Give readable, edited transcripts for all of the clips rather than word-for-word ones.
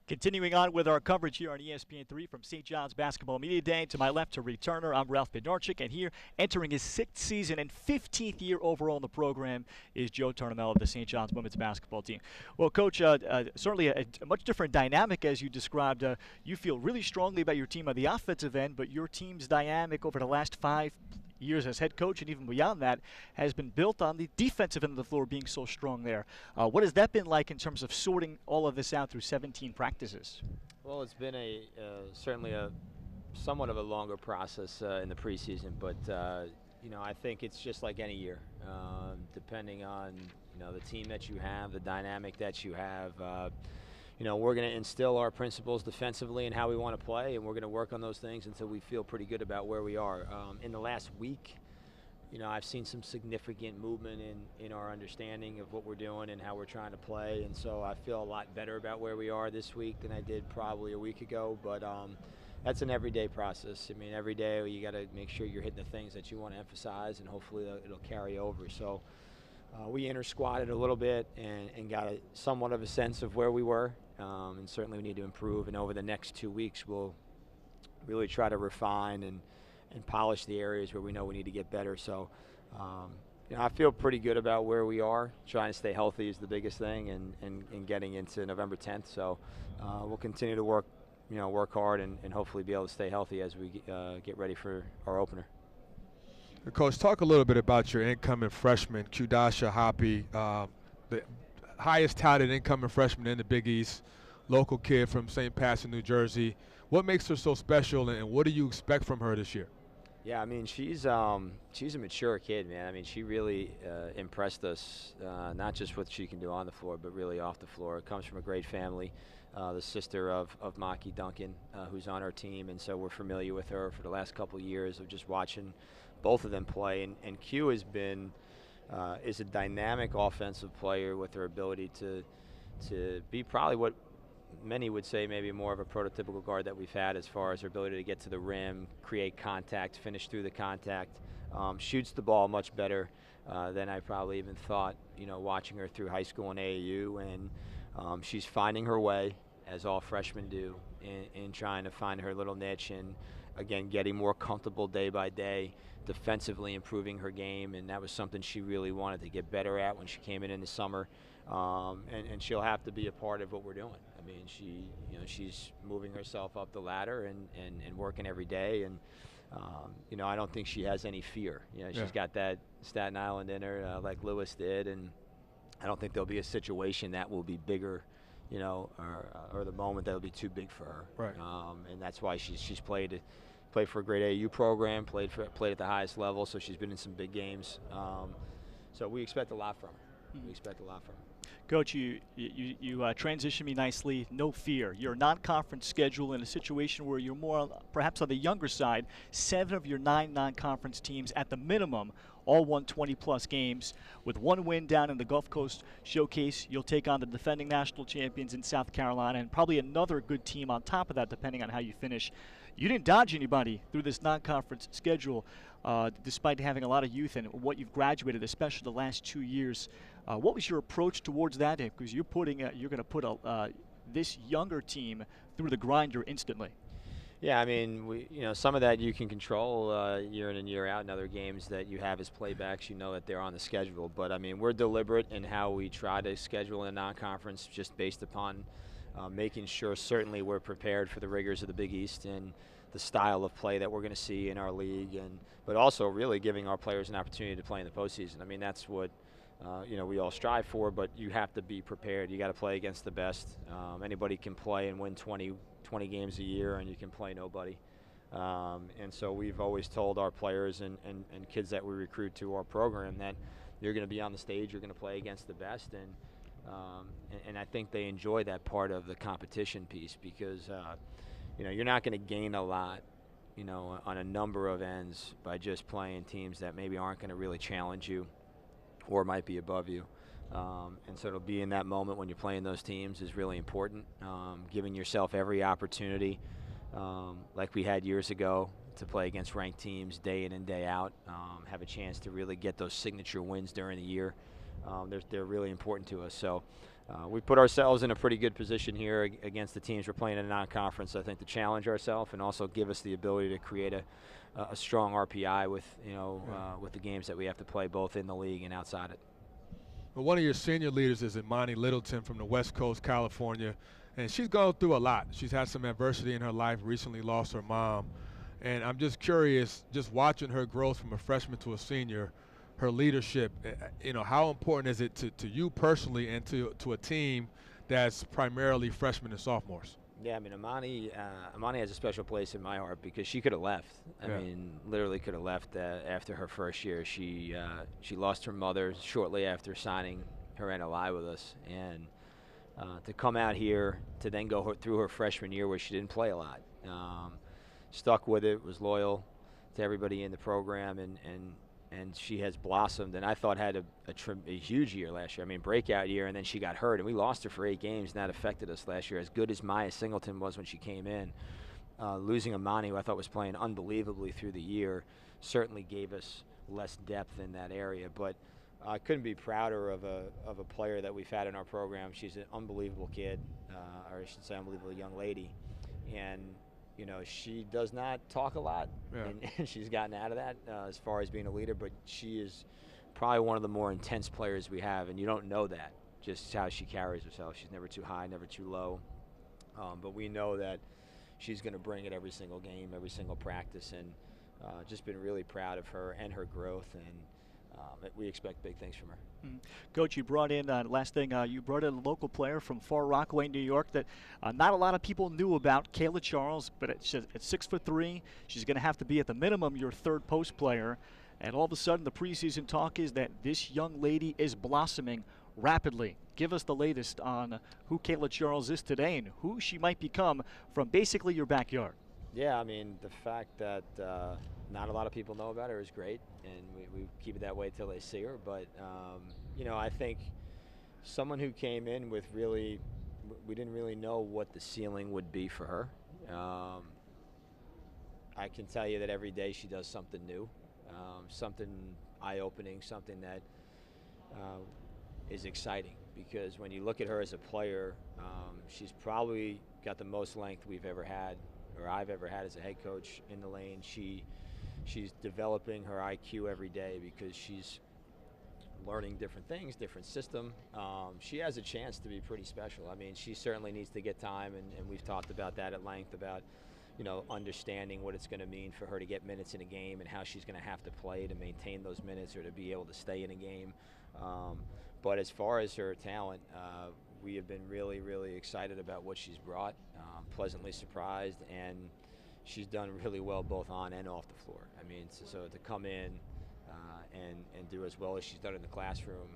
Continuing on with our coverage here on ESPN3 from St. John's Basketball Media Day. To my left, to returner, I'm Ralph Bednarczyk, and here, entering his 6th season and 15th year overall in the program, is Joe Tartamella of the St. John's women's basketball team. Well, Coach, certainly a much different dynamic as you described. You feel really strongly about your team on the offensive end, but your team's dynamic over the last 5 years as head coach and even beyond that has been built on the defensive end of the floor being so strong there. What has that been like in terms of sorting all of this out through 17 practices? Well, it's been certainly a somewhat of a longer process in the preseason, but I think it's just like any year, depending on the team that you have, the dynamic that you have. We're going to instill our principles defensively and how we want to play, and we're going to work on those things until we feel pretty good about where we are. In the last week, I've seen some significant movement in our understanding of what we're doing and how we're trying to play, and so I feel a lot better about where we are this week than I did probably a week ago. But that's an everyday process. I mean, every day you got to make sure you're hitting the things that you want to emphasize, and hopefully it'll carry over. So we inter-squatted a little bit and got somewhat of a sense of where we were, and certainly we need to improve. And over the next 2 weeks, we'll really try to refine and polish the areas where we know we need to get better. So, I feel pretty good about where we are. Trying to stay healthy is the biggest thing, and getting into November 10th. So, we'll continue to work hard and hopefully be able to stay healthy as we get ready for our opener. Coach, talk a little bit about your incoming freshman, Qdasha Hoppy, the highest touted incoming freshman in the Big East, local kid from St. Pat's in New Jersey. What makes her so special, and what do you expect from her this year? Yeah, I mean, she's a mature kid, man. I mean, she really impressed us, not just what she can do on the floor, but really off the floor. Comes from a great family, the sister of Maki Duncan, who's on our team, and so we're familiar with her for the last couple of years of just watching both of them play. And Q has been is a dynamic offensive player with her ability to be probably what many would say maybe more of a prototypical guard that we've had, as far as her ability to get to the rim, create contact, finish through the contact, shoots the ball much better than I probably even thought, watching her through high school and AAU. And she's finding her way, as all freshmen do, in trying to find her little niche, and again, getting more comfortable day by day, defensively improving her game, and that was something she really wanted to get better at when she came in the summer. And she'll have to be a part of what we're doing. I mean, she's moving herself up the ladder and working every day, and I don't think she has any fear. She's got that Staten Island in her, like Lewis did, and I don't think there'll be a situation that will be bigger, or the moment that'll be too big for her. Right. And that's why she's played for a great AAU program, played at the highest level, so she's been in some big games. So we expect a lot from her. We expect a lot from her. Coach, you transition me nicely. No fear. Your non-conference schedule in a situation where you're more perhaps on the younger side. 7 of your 9 non-conference teams at the minimum all won 20-plus games. With 1 win down in the Gulf Coast Showcase, you'll take on the defending national champions in South Carolina, and probably another good team on top of that, depending on how you finish. You didn't dodge anybody through this non-conference schedule, despite having a lot of youth and what you've graduated, especially the last 2 years. What was your approach towards that? Because you're going to put this younger team through the grinder instantly. Yeah, I mean, some of that you can control year in and year out. In other games that you have as playbacks, that they're on the schedule. But I mean, we're deliberate in how we try to schedule a non-conference, just based upon making sure certainly we're prepared for the rigors of the Big East and the style of play that we're going to see in our league, but also really giving our players an opportunity to play in the postseason. I mean, that's what we all strive for, but you have to be prepared. You got to play against the best. Anybody can play and win 20 games a year, and you can play nobody. And so we've always told our players and kids that we recruit to our program that you're going to be on the stage, you're going to play against the best, and I think they enjoy that part of the competition piece, because you're not going to gain a lot, on a number of ends by just playing teams that maybe aren't going to really challenge you or might be above you. And so to be in that moment when you're playing those teams is really important. Giving yourself every opportunity, like we had years ago, to play against ranked teams day in and day out, have a chance to really get those signature wins during the year. they're really important to us. So we put ourselves in a pretty good position here against the teams we're playing in a non-conference. I think to challenge ourselves and also give us the ability to create a strong RPI with with the games that we have to play both in the league and outside it. Well, one of your senior leaders is Imani Littleton from the West Coast, California, and she's gone through a lot. She's had some adversity in her life, recently lost her mom, and I'm just curious, just watching her growth from a freshman to a senior, her leadership, how important is it to you personally and to a team that's primarily freshmen and sophomores? Yeah, I mean, Imani has a special place in my heart because she could have left. I mean, literally could have left after her first year. She lost her mother shortly after signing her NLI with us, and to come out here to then go through her freshman year where she didn't play a lot, stuck with it, was loyal to everybody in the program, and she has blossomed, and I thought had a huge year last year. I mean, breakout year, and then she got hurt, and we lost her for 8 games, and that affected us last year. As good as Maya Singleton was when she came in, losing Imani, who I thought was playing unbelievably through the year, certainly gave us less depth in that area. But I couldn't be prouder of a player that we've had in our program. She's an unbelievable kid, or I should say unbelievable young lady, and she does not talk a lot, and she's gotten out of that as far as being a leader, but she is probably one of the more intense players we have, and you don't know that, just how she carries herself. She's never too high, never too low, but we know that she's going to bring it every single game, every single practice, and just been really proud of her and her growth, and we expect big things from her. Coach, you brought in, last thing, you brought in a local player from Far Rockaway, New York that not a lot of people knew about, Kayla Charles, but at 6'3", she's going to have to be at the minimum your third post player. And all of a sudden the preseason talk is that this young lady is blossoming rapidly. Give us the latest on who Kayla Charles is today and who she might become from basically your backyard. Yeah, I mean, the fact that not a lot of people know about her is great, and we keep it that way till they see her. But, I think someone who came in with we didn't really know what the ceiling would be for her. I can tell you that every day she does something new, something eye-opening, something that is exciting. Because when you look at her as a player, she's probably got the most length we've ever had, or I've ever had as a head coach in the lane. She's developing her IQ every day because she's learning different things, different system. She has a chance to be pretty special. I mean, she certainly needs to get time, and we've talked about that at length about, understanding what it's going to mean for her to get minutes in a game and how she's going to have to play to maintain those minutes or to be able to stay in a game. But as far as her talent, we have been really, really excited about what she's brought, pleasantly surprised, and she's done really well both on and off the floor. I mean, so to come in and do as well as she's done in the classroom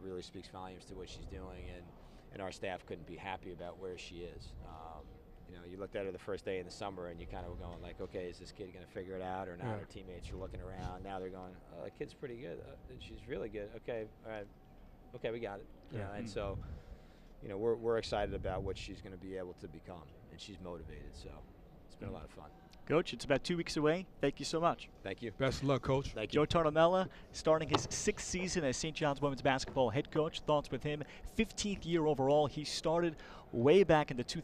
really speaks volumes to what she's doing, and our staff couldn't be happy about where she is. You looked at her the first day in the summer, and you kind of were going like, okay, is this kid going to figure it out or not? Her teammates are looking around. Now they're going, oh, that kid's pretty good. She's really good. Okay, all right. Okay, we got it. And so, we're excited about what she's going to be able to become, and she's motivated. So it's been a lot of fun. Coach, it's about 2 weeks away. Thank you so much. Thank you. Best of luck, Coach. Thank you. Joe Tartamella starting his 6th season as St. John's women's basketball head coach. Thoughts with him, 15th year overall. He started way back in the 2000s.